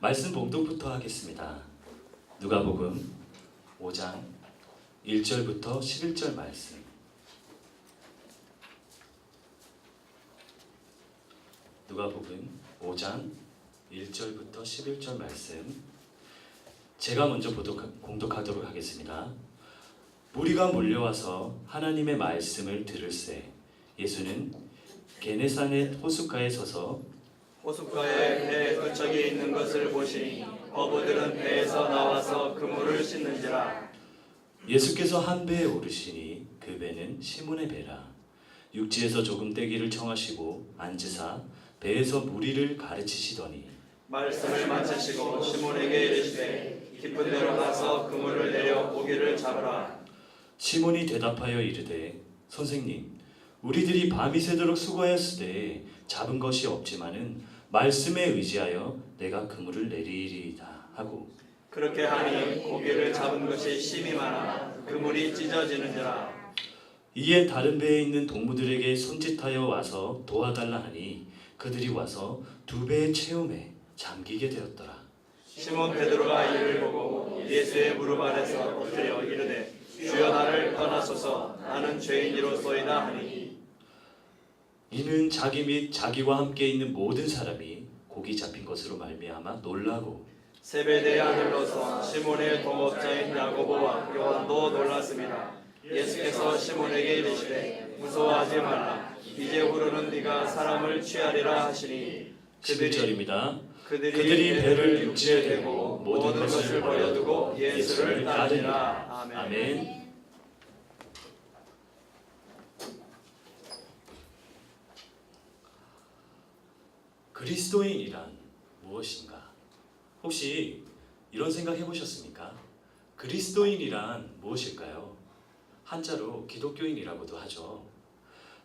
말씀 봉독부터 하겠습니다. 누가복음 5장 1절부터 11절 말씀. 누가복음 5장 1절부터 11절 말씀. 제가 먼저 공독하도록 하겠습니다. 무리가 몰려와서 하나님의 말씀을 들을새 예수는 게네사렛 호숫가에 서서 호숫가에 배 두 척이 있는 것을 보시니 어부들은 배에서 나와서 그물을 씻는지라. 예수께서 한 배에 오르시니 그 배는 시몬의 배라. 육지에서 조금 떼기를 청하시고 앉으사 배에서 무리를 가르치시더니 말씀을 마치시고 시몬에게 이르시되 깊은 데로 가서 그물을 내려 고기를 잡으라. 시몬이 대답하여 이르되 선생님 우리들이 밤이 새도록 수고하였으되 잡은 것이 없지만은 말씀에 의지하여 내가 그물을 내리리이다 하고 그렇게 하니 고기를 잡은 것이 심이 많아 그물이 찢어지는지라. 이에 다른 배에 있는 동무들에게 손짓하여 와서 도와달라 하니 그들이 와서 두 배의 체험에 잠기게 되었더라. 시몬 베드로가 이를 보고 예수의 무릎 아래서 엎드려 이르되 주여 나를 떠나소서 나는 죄인이로소이다 하니 이는 자기 및 자기와 함께 있는 모든 사람이 고기 잡힌 것으로 말미암아 놀라고 세베대의 아들로서 시몬의 동업자인 야고보와 요한도 놀랐습니다. 예수께서 시몬에게 이르시되 무서워하지 말라 이제 후로는 네가 사람을 취하리라 하시니 11절입니다. 그들이 배를 육지에 대고 모든 것을 버려두고 예수를 따르니라. 아멘. 그리스도인이란 무엇인가? 혹시 이런 생각 해보셨습니까? 그리스도인이란 무엇일까요? 한자로 기독교인이라고도 하죠.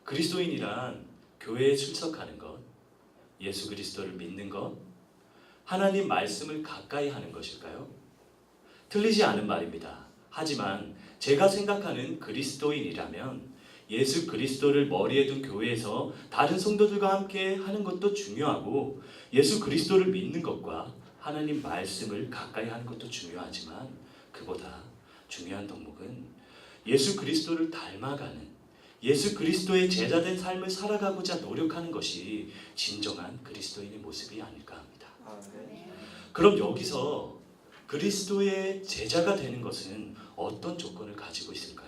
그리스도인이란 교회에 출석하는 것, 예수 그리스도를 믿는 것, 하나님 말씀을 가까이 하는 것일까요? 틀리지 않은 말입니다. 하지만 제가 생각하는 그리스도인이라면 예수 그리스도를 머리에 둔 교회에서 다른 성도들과 함께 하는 것도 중요하고 예수 그리스도를 믿는 것과 하나님 말씀을 가까이 하는 것도 중요하지만 그보다 중요한 덕목은 예수 그리스도를 닮아가는 예수 그리스도의 제자된 삶을 살아가고자 노력하는 것이 진정한 그리스도인의 모습이 아닐까 합니다. 그럼 여기서 그리스도의 제자가 되는 것은 어떤 조건을 가지고 있을까요?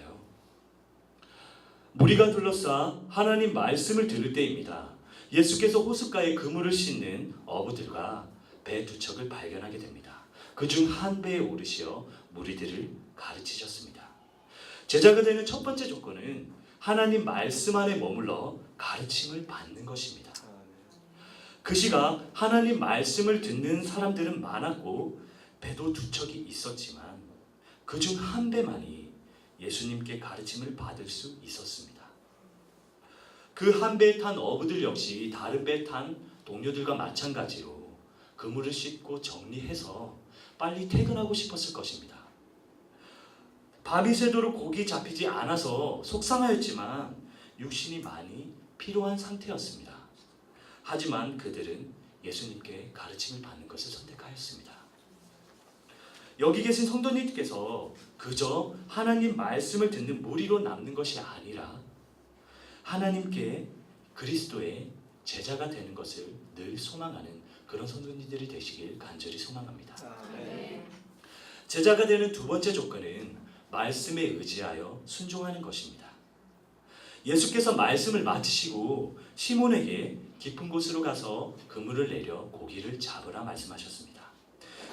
무리가 둘러싸 하나님 말씀을 들을 때입니다. 예수께서 호숫가에 그물을 싣는 어부들과 배 두 척을 발견하게 됩니다. 그중 한 배에 오르시어 무리들을 가르치셨습니다. 제자가 되는 첫 번째 조건은 하나님 말씀 안에 머물러 가르침을 받는 것입니다. 그 시각 하나님 말씀을 듣는 사람들은 많았고 배도 두 척이 있었지만 그중 한 배만이 예수님께 가르침을 받을 수 있었습니다. 그 한 배에 탄 어부들 역시 다른 배에 탄 동료들과 마찬가지로 그물을 씻고 정리해서 빨리 퇴근하고 싶었을 것입니다. 밤이 새도록 고기 잡히지 않아서 속상하였지만 육신이 많이 피로한 상태였습니다. 하지만 그들은 예수님께 가르침을 받는 것을 선택하였습니다. 여기 계신 성도님께서 그저 하나님 말씀을 듣는 무리로 남는 것이 아니라 하나님께 그리스도의 제자가 되는 것을 늘 소망하는 그런 성도님들이 되시길 간절히 소망합니다. 제자가 되는 두 번째 조건은 말씀에 의지하여 순종하는 것입니다. 예수께서 말씀을 마치시고 시몬에게 깊은 곳으로 가서 그물을 내려 고기를 잡으라 말씀하셨습니다.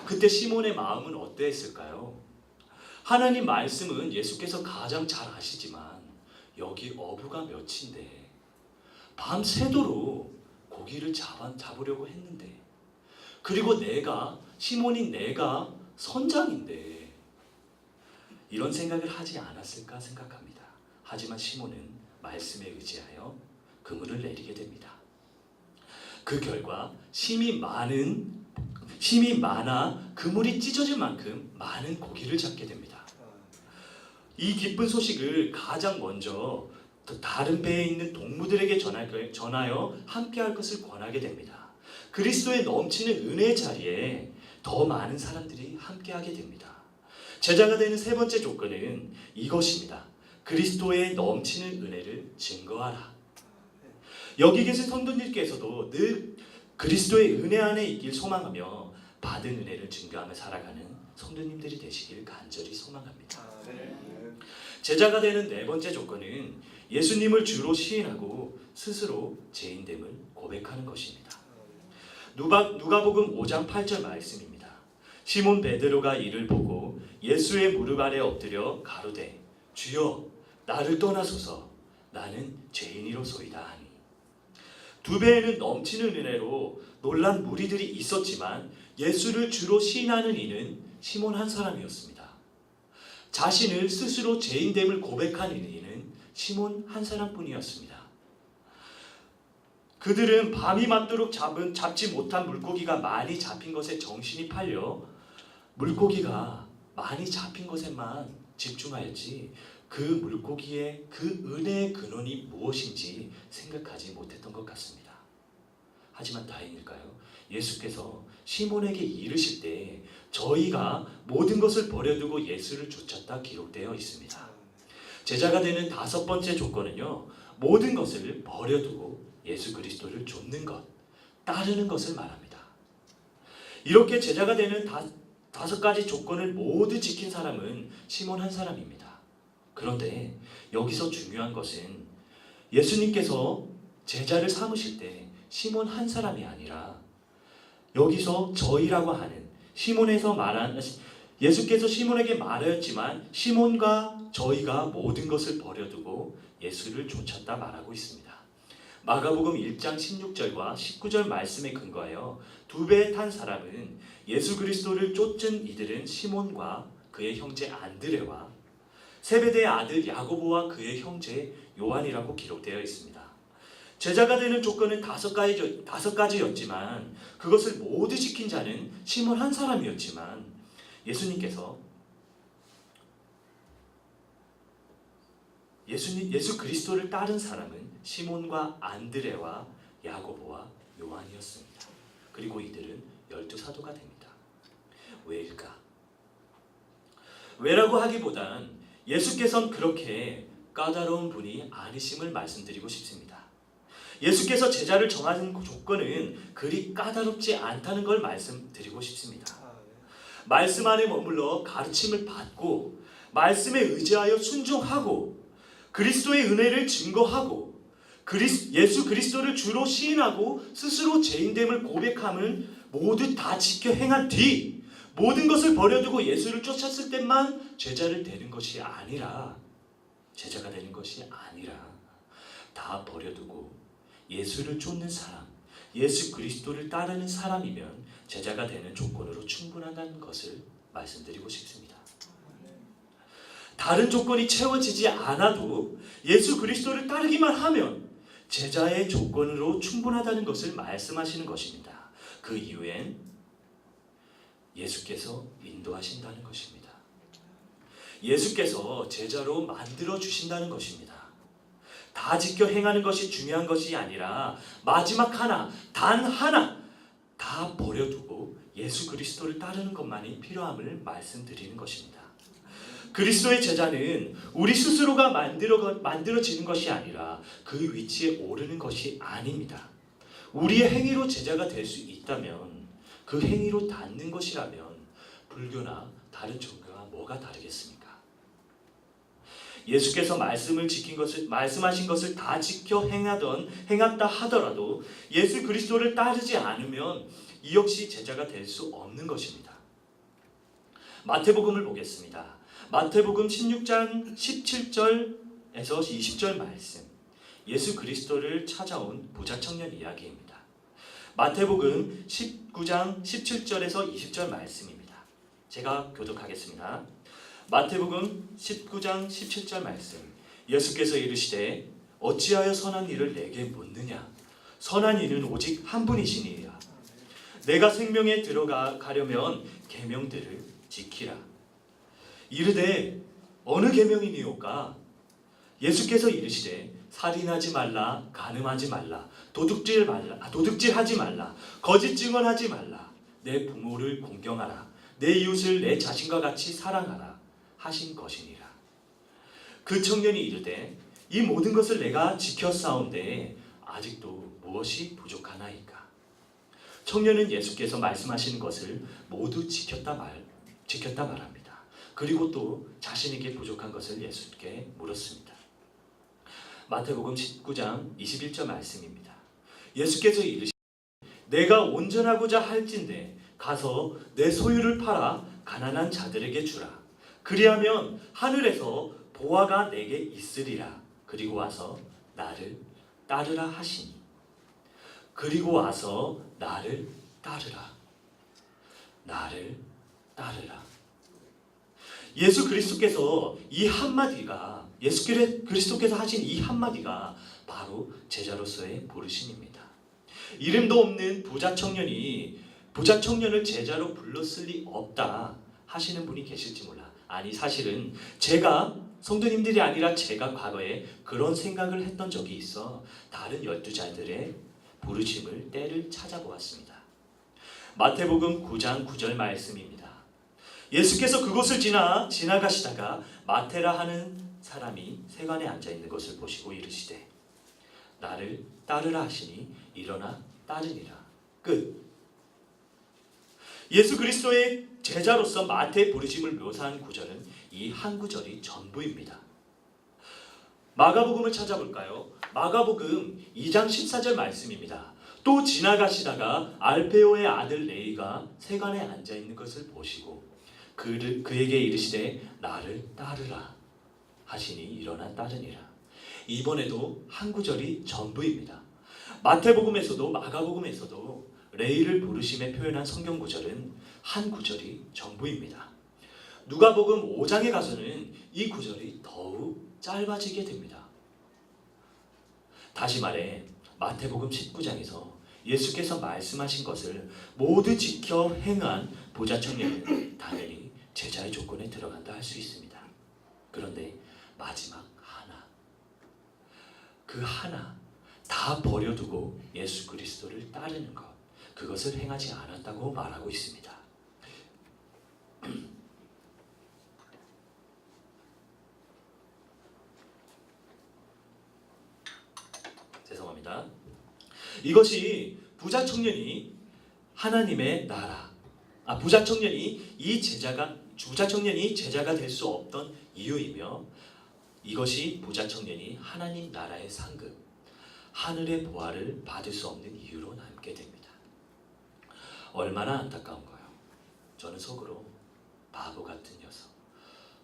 그때 시몬의 마음은 어떠했을까요? 하나님 말씀은 예수께서 가장 잘 아시지만 여기 어부가 몇인데 밤새도록 고기를 잡으려고 했는데 그리고 시몬인 내가 선장인데 이런 생각을 하지 않았을까 생각합니다. 하지만 시몬은 말씀에 의지하여 그물을 내리게 됩니다. 그 결과 힘이 많아 그물이 찢어질 만큼 많은 고기를 잡게 됩니다. 이 기쁜 소식을 가장 먼저 다른 배에 있는 동무들에게 전하여 함께할 것을 권하게 됩니다. 그리스도의 넘치는 은혜의 자리에 더 많은 사람들이 함께하게 됩니다. 제자가 되는 세 번째 조건은 이것입니다. 그리스도의 넘치는 은혜를 증거하라. 여기 계신 성도님께서도 늘 그리스도의 은혜 안에 있길 소망하며 받은 은혜를 증거하며 살아가는 성도님들이 되시길 간절히 소망합니다. 제자가 되는 네 번째 조건은 예수님을 주로 시인하고 스스로 죄인됨을 고백하는 것입니다. 누가복음 5장 8절 말씀입니다. 시몬 베드로가 이를 보고 예수의 무릎 아래 엎드려 가로되 주여 나를 떠나소서 나는 죄인이로소이다 하니. 두 배에는 넘치는 은혜로 놀란 무리들이 있었지만 예수를 주로 시인하는 이는 시몬 한 사람이었습니다. 자신을 스스로 죄인됨을 고백하는 이는 시몬 한 사람뿐이었습니다. 그들은 밤이 맞도록 잡지 못한 물고기가 많이 잡힌 것에 정신이 팔려 물고기가 많이 잡힌 것에만 집중하였지 그 물고기의 그 은혜의 근원이 무엇인지 생각하지 못했던 것 같습니다. 하지만 다행일까요? 예수께서 시몬에게 이르실 때 저희가 모든 것을 버려두고 예수를 쫓았다 기록되어 있습니다. 제자가 되는 다섯 번째 조건은요, 모든 것을 버려두고 예수 그리스도를 좇는 것, 따르는 것을 말합니다. 이렇게 제자가 되는 다섯 가지 조건을 모두 지킨 사람은 시몬 한 사람입니다. 그런데 여기서 중요한 것은 예수님께서 제자를 삼으실 때 시몬 한 사람이 아니라 여기서 저희라고 하는 시몬에서 말한 예수께서 시몬에게 말하였지만 시몬과 저희가 모든 것을 버려두고 예수를 쫓았다 말하고 있습니다. 마가복음 1장 16절과 19절 말씀에 근거하여 두 배에 탄 사람은 예수 그리스도를 쫓은 이들은 시몬과 그의 형제 안드레와 세베대의 아들 야고보와 그의 형제 요한이라고 기록되어 있습니다. 제자가 되는 조건은 다섯 가지였지만 그것을 모두 지킨 자는 시몬 한 사람이었지만 예수님께서 예수 그리스도를 따른 사람은 시몬과 안드레와 야고보와 요한이었습니다. 그리고 이들은 12사도가 됩니다. 왜일까? 왜라고 하기보단 예수께서는 그렇게 까다로운 분이 아니심을 말씀드리고 싶습니다. 예수께서 제자를 정하는 조건은 그리 까다롭지 않다는 걸 말씀드리고 싶습니다. 말씀 안에 머물러 가르침을 받고 말씀에 의지하여 순종하고 그리스도의 은혜를 증거하고 예수 그리스도를 주로 시인하고 스스로 죄인됨을 고백함을 모두 다 지켜 행한 뒤 모든 것을 버려두고 예수를 쫓았을 때만 제자가 되는 것이 아니라 다 버려두고 예수를 쫓는 사람, 예수 그리스도를 따르는 사람이면 제자가 되는 조건으로 충분하다는 것을 말씀드리고 싶습니다. 다른 조건이 채워지지 않아도 예수 그리스도를 따르기만 하면 제자의 조건으로 충분하다는 것을 말씀하시는 것입니다. 그 이유엔 예수께서 인도하신다는 것입니다. 예수께서 제자로 만들어 주신다는 것입니다. 다 지켜 행하는 것이 중요한 것이 아니라 마지막 하나, 단 하나 다 버려두고 예수 그리스도를 따르는 것만이 필요함을 말씀드리는 것입니다. 그리스도의 제자는 우리 스스로가 만들어지는 것이 아니라 그 위치에 오르는 것이 아닙니다. 우리의 행위로 제자가 될 수 있다면 그 행위로 닿는 것이라면 불교나 다른 종교와 뭐가 다르겠습니까? 예수께서 말씀하신 것을 다 지켜 행했다 하더라도 예수 그리스도를 따르지 않으면 이 역시 제자가 될 수 없는 것입니다. 마태복음을 보겠습니다. 마태복음 16장 17절에서 20절 말씀, 예수 그리스도를 찾아온 부자 청년 이야기입니다. 마태복음 19장 17절에서 20절 말씀입니다. 제가 교독하겠습니다. 마태복음 19장 17절 말씀, 예수께서 이르시되 어찌하여 선한 일을 내게 묻느냐? 선한 이는 오직 한 분이시니라. 내가 생명에 들어가려면 계명들을 지키라. 이르되 어느 계명이니오까? 예수께서 이르시되 살인하지 말라, 간음하지 말라, 도둑질하지 말라, 거짓 증언하지 말라, 내 부모를 공경하라. 내 이웃을 내 자신과 같이 사랑하라 하신 것이니라. 그 청년이 이르되 이 모든 것을 내가 지켰사온데 아직도 무엇이 부족하나이까? 청년은 예수께서 말씀하시는 것을 모두 지켰다 말합니다. 그리고 또 자신에게 부족한 것을 예수께 물었습니다. 마태복음 19장 21절 말씀입니다. 예수께서 이르시되 내가 온전하고자 할진대 가서 내 소유를 팔아 가난한 자들에게 주라. 그리하면 하늘에서 보화가 내게 있으리라. 그리고 와서 나를 따르라 하시니. 그리고 와서 나를 따르라. 나를 따르라. 예수 그리스도께서 이 한마디가 예수 그리스도께서 하신 이 한마디가 바로 제자로서의 부르심입니다. 이름도 없는 부자 청년을 제자로 불렀을 리 없다 하시는 분이 계실지 몰라. 아니 사실은 제가 성도님들이 아니라 제가 과거에 그런 생각을 했던 적이 있어 다른 12자들의 부르심을 때를 찾아보았습니다. 마태복음 9장 9절 말씀입니다. 예수께서 그곳을 지나가시다가 마테라 하는 사람이 세관에 앉아 있는 것을 보시고 이르시되 나를 따르라 하시니 일어나 따르니라. 끝. 예수 그리스도의 제자로서 마태의 부르심을 묘사한 구절은 이 한 구절이 전부입니다. 마가복음을 찾아볼까요? 마가복음 2장 14절 말씀입니다. 또 지나가시다가 알페오의 아들 레이가 세관에 앉아 있는 것을 보시고 그에게 이르시되 나를 따르라 하시니 일어나 따르니라. 이번에도 한 구절이 전부입니다. 마태복음에서도 마가복음에서도 레이를 부르심에 표현한 성경 구절은 한 구절이 전부입니다. 누가복음 5장에 가서는 이 구절이 더욱 짧아지게 됩니다. 다시 말해 마태복음 19장에서 예수께서 말씀하신 것을 모두 지켜 행한 부자 청년은 당연히 제자의 조건에 들어간다 할 수 있습니다. 그런데 마지막 그 하나 다 버려두고 예수 그리스도를 따르는 것, 그것을 행하지 않았다고 말하고 있습니다. 죄송합니다. 이것이 부자 청년이 하나님의 나라, 부자 청년이 제자가 될 수 없던 이유이며, 이것이 부자 청년이 하나님 나라의 상급, 하늘의 보화를 받을 수 없는 이유로 남게 됩니다. 얼마나 안타까운가요? 저는 속으로 바보 같은 녀석,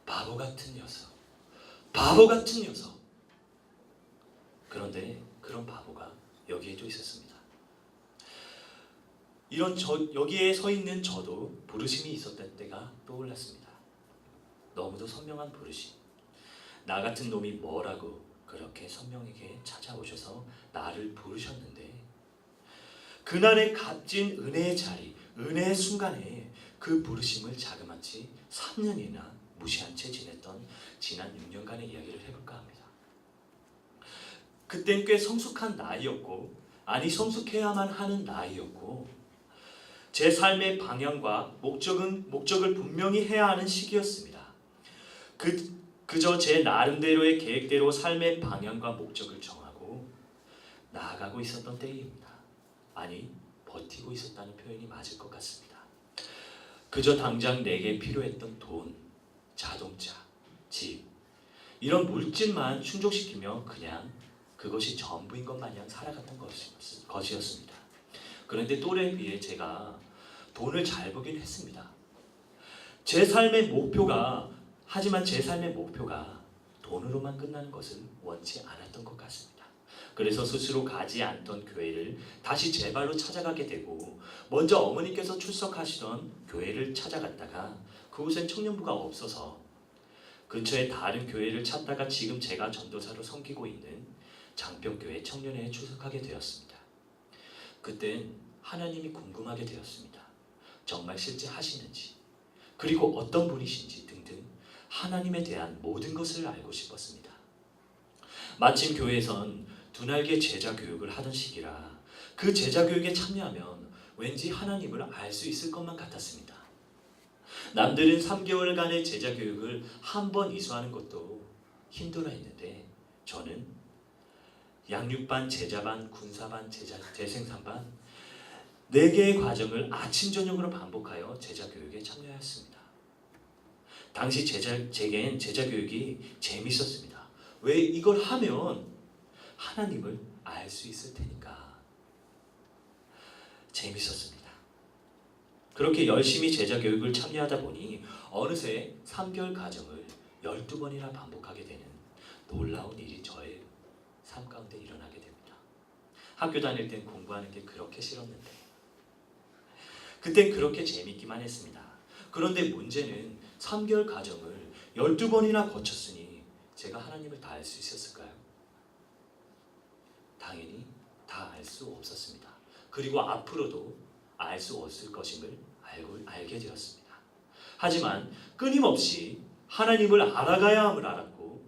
바보 같은 녀석, 바보 같은 녀석. 그런데 그런 바보가 여기에도 있었습니다. 여기에 서 있는 저도 부르심이 있었던 때가 떠올랐습니다. 너무도 선명한 부르심. 나 같은 놈이 뭐라고 그렇게 선명하게 찾아오셔서 나를 부르셨는데, 그날의 값진 은혜의 자리, 은혜의 순간에 그 부르심을 자그마치 3년이나 무시한 채 지냈던 지난 6년간의 이야기를 해볼까 합니다. 그땐 꽤 성숙한 나이였고, 성숙해야만 하는 나이였고, 제 삶의 방향과 목적을 분명히 해야 하는 시기였습니다. 그저 제 나름대로의 계획대로 삶의 방향과 목적을 정하고 나아가고 있었던 때입니다. 버티고 있었다는 표현이 맞을 것 같습니다. 그저 당장 내게 필요했던 돈, 자동차, 집, 이런 물질만 충족시키며 그냥 그것이 전부인 것 마냥 살아갔던 것이었습니다. 그런데 또래에 비해 제가 돈을 잘 벌긴 했습니다. 하지만 제 삶의 목표가 돈으로만 끝나는 것을 원치 않았던 것 같습니다. 그래서 스스로 가지 않던 교회를 다시 제 발로 찾아가게 되고, 먼저 어머니께서 출석하시던 교회를 찾아갔다가 그곳엔 청년부가 없어서 근처에 다른 교회를 찾다가 지금 제가 전도사로 섬기고 있는 장평교회 청년회에 출석하게 되었습니다. 그땐 하나님이 궁금하게 되었습니다. 정말 실제 하시는지, 그리고 어떤 분이신지 등등 하나님에 대한 모든 것을 알고 싶었습니다. 마침 교회에선 두날개 제자 교육을 하던 시기라 그 제자 교육에 참여하면 왠지 하나님을 알 수 있을 것만 같았습니다. 남들은 3개월간의 제자 교육을 한 번 이수하는 것도 힘들어했는데 저는 양육반, 제자반, 군사반, 재생산반 4개의 과정을 아침 저녁으로 반복하여 제자 교육에 참여하였습니다. 당시 제겐 제자 교육이 재밌었습니다. 왜? 이걸 하면 하나님을 알 수 있을 테니까 재밌었습니다. 그렇게 열심히 제자 교육을 참여하다 보니 어느새 3개월 과정을 12번이나 반복하게 되는 놀라운 일이 저의 삶 가운데 일어나게 됩니다. 학교 다닐 땐 공부하는 게 그렇게 싫었는데 그땐 그렇게 재밌기만 했습니다. 그런데 문제는 3개월 과정을 12번이나 거쳤으니 제가 하나님을 다 알 수 있었을까요? 당연히 다 알 수 없었습니다. 그리고 앞으로도 알 수 없을 것임을 알게 되었습니다. 하지만 끊임없이 하나님을 알아가야 함을 알았고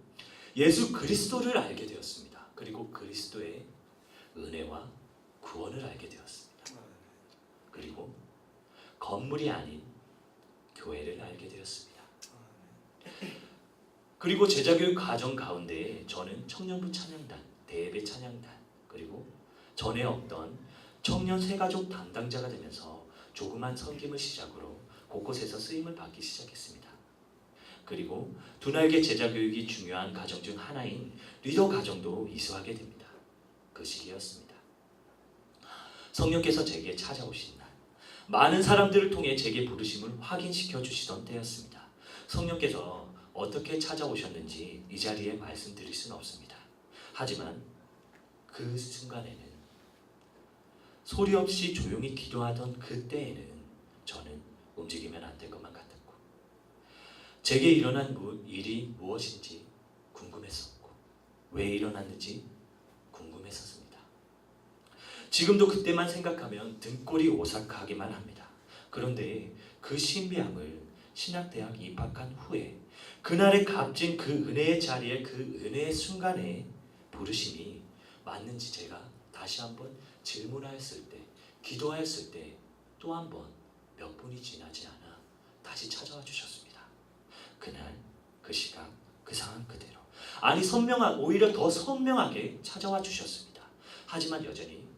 예수 그리스도를 알게 되었습니다. 그리고 그리스도의 은혜와 구원을 알게 되었습니다. 그리고 건물이 아닌 교회를 알게 되었습니다. 그리고 제자교육 과정 가운데 저는 청년부 찬양단, 대예배 찬양단, 그리고 전에 없던 청년 새가족 담당자가 되면서 조그만 섬김을 시작으로 곳곳에서 쓰임을 받기 시작했습니다. 그리고 두날개 제자교육이 중요한 과정 중 하나인 리더 과정도 이수하게 됩니다. 그 시기였습니다. 성령께서 제게 찾아오신 날, 많은 사람들을 통해 제게 부르심을 확인시켜 주시던 때였습니다. 성령께서 어떻게 찾아오셨는지 이 자리에 말씀드릴 수는 없습니다. 하지만 그 순간에는 소리 없이 조용히 기도하던 그때에는 저는 움직이면 안 될 것만 같았고 제게 일어난 일이 무엇인지 궁금했었고 왜 일어났는지 궁금했었습니다. 지금도 그때만 생각하면 등골이 오싹하기만 합니다. 그런데 그 신비함을 신학대학 입학한 후에 그날의 값진 그 은혜의 자리에 그 은혜의 순간에 부르심이 맞는지 제가 다시 한번 질문하였을 때, 기도하였을 때 또 한 번 몇 분이 지나지 않아 다시 찾아와 주셨습니다. 그날, 그 시각, 그 상황 그대로. 아니 오히려 더 선명하게 찾아와 주셨습니다. 하지만 여전히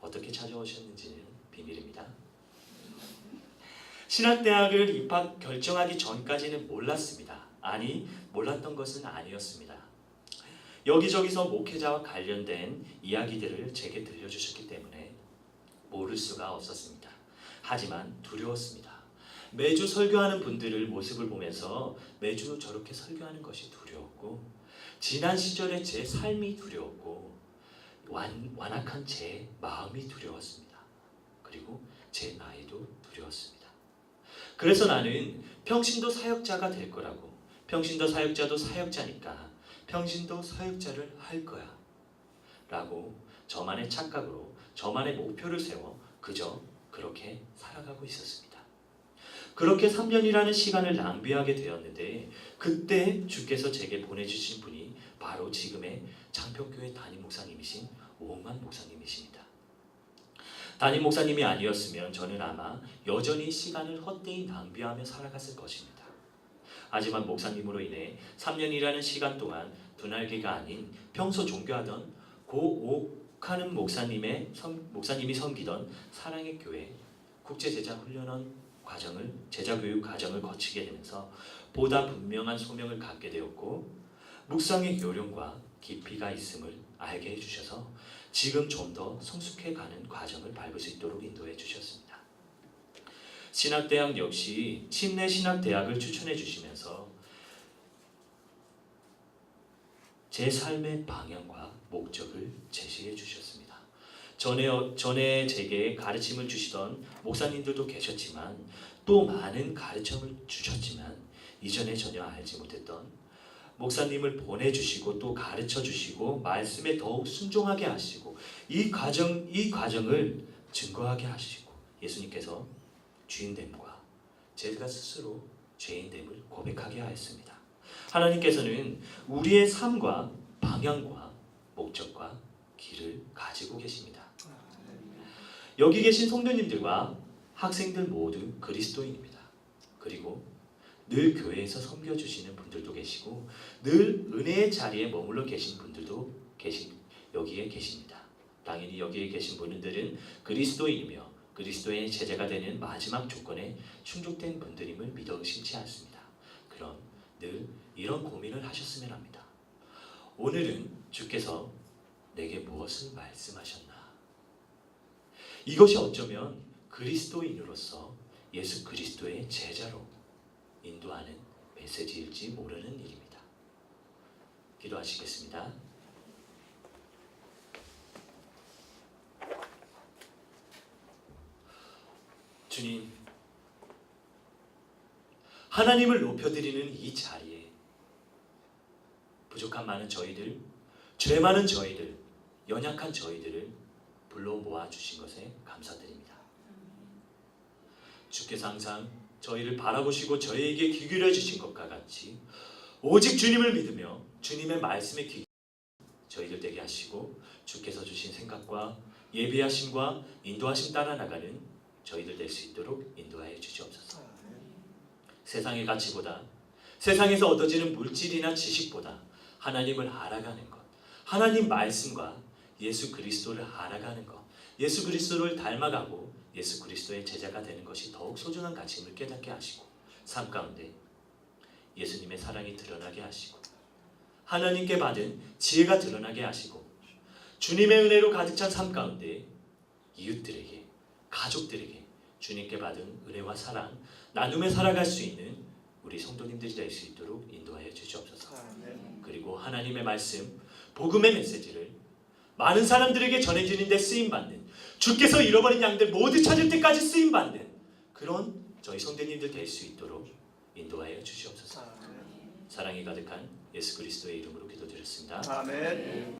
어떻게 찾아오셨는지는 비밀입니다. 신학대학을 입학 결정하기 전까지는 몰랐습니다. 아니, 몰랐던 것은 아니었습니다. 여기저기서 목회자와 관련된 이야기들을 제게 들려주셨기 때문에 모를 수가 없었습니다. 하지만 두려웠습니다. 매주 설교하는 분들을 모습을 보면서 매주 저렇게 설교하는 것이 두려웠고 지난 시절의 제 삶이 두려웠고 완악한 제 마음이 두려웠습니다. 그리고 제 나이도 두려웠습니다. 그래서 나는 평신도 사역자가 될 거라고, 평신도 사역자도 사역자니까 평신도 사역자를 할 거야 라고 저만의 착각으로 저만의 목표를 세워 그저 그렇게 살아가고 있었습니다. 그렇게 3년이라는 시간을 낭비하게 되었는데 그때 주께서 제게 보내주신 분이 바로 지금의 장평교회 담임 목사님이신 오은만 목사님이십니다. 담임 목사님이 아니었으면 저는 아마 여전히 시간을 헛되이 낭비하며 살아갔을 것입니다. 하지만 목사님으로 인해 3년이라는 시간 동안 두날개가 아닌 평소 존경하던 고옥하는 목사님이 섬기던 사랑의 교회 국제제자훈련원 과정을 제자교육 과정을 거치게 되면서 보다 분명한 소명을 갖게 되었고 묵상의 요령과 깊이가 있음을 알게 해주셔서 지금 좀 더 성숙해가는 과정을 밟을 수 있도록 인도해 주셨습니다. 신학대학 역시 침례 신학대학을 추천해 주시면서 제 삶의 방향과 목적을 제시해 주셨습니다. 전에 제게 가르침을 주시던 목사님들도 계셨지만 또 많은 가르침을 주셨지만 이전에 전혀 알지 못했던 목사님을 보내주시고 또 가르쳐주시고 말씀에 더욱 순종하게 하시고 이 과정을 증거하게 하시고 예수님께서 주인됨과 제가 스스로 죄인됨을 고백하게 하였습니다. 하나님께서는 우리의 삶과 방향과 목적과 길을 가지고 계십니다. 여기 계신 성도님들과 학생들 모두 그리스도인입니다. 그리고 늘 교회에서 섬겨주시는 분들도 계시고 늘 은혜의 자리에 머물러 계신 분들도 여기에 계십니다. 당연히 여기에 계신 분들은 그리스도인이며 그리스도의 제자가 되는 마지막 조건에 충족된 분들임을 믿어 의심치 않습니다. 그럼 늘 이런 고민을 하셨으면 합니다. 오늘은 주께서 내게 무엇을 말씀하셨나? 이것이 어쩌면 그리스도인으로서 예수 그리스도의 제자로 인도하는 메시지일지 모르는 일입니다. 기도하시겠습니다. 주님, 하나님을 높여드리는 이 자리에 부족한 많은 저희들, 죄 많은 저희들, 연약한 저희들을 불러 모아주신 것에 감사드립니다. 주께서 항상 저희를 바라보시고 저희에게 귀 기울여 주신 것과 같이 오직 주님을 믿으며 주님의 말씀에 귀 저희들 되게 하시고 주께서 주신 생각과 예비하심과 인도하심 따라 나가는 저희들 될 수 있도록 인도하여 주시옵소서. 세상의 가치보다 세상에서 얻어지는 물질이나 지식보다 하나님을 알아가는 것, 하나님 말씀과 예수 그리스도를 알아가는 것, 예수 그리스도를 닮아가고 예수 그리스도의 제자가 되는 것이 더욱 소중한 가치임을 깨닫게 하시고 삶 가운데 예수님의 사랑이 드러나게 하시고 하나님께 받은 지혜가 드러나게 하시고 주님의 은혜로 가득 찬 삶 가운데 이웃들에게, 가족들에게 주님께 받은 은혜와 사랑 나눔에 살아갈 수 있는 우리 성도님들이 될 수 있도록 인도하여 주시옵소서. 그리고 하나님의 말씀, 복음의 메시지를 많은 사람들에게 전해지는 데 쓰임받는, 주께서 잃어버린 양들 모두 찾을 때까지 쓰임받는 그런 저희 성도님들 될 수 있도록 인도하여 주시옵소서. 사랑이 가득한 예수 그리스도의 이름으로 기도드렸습니다. 아멘.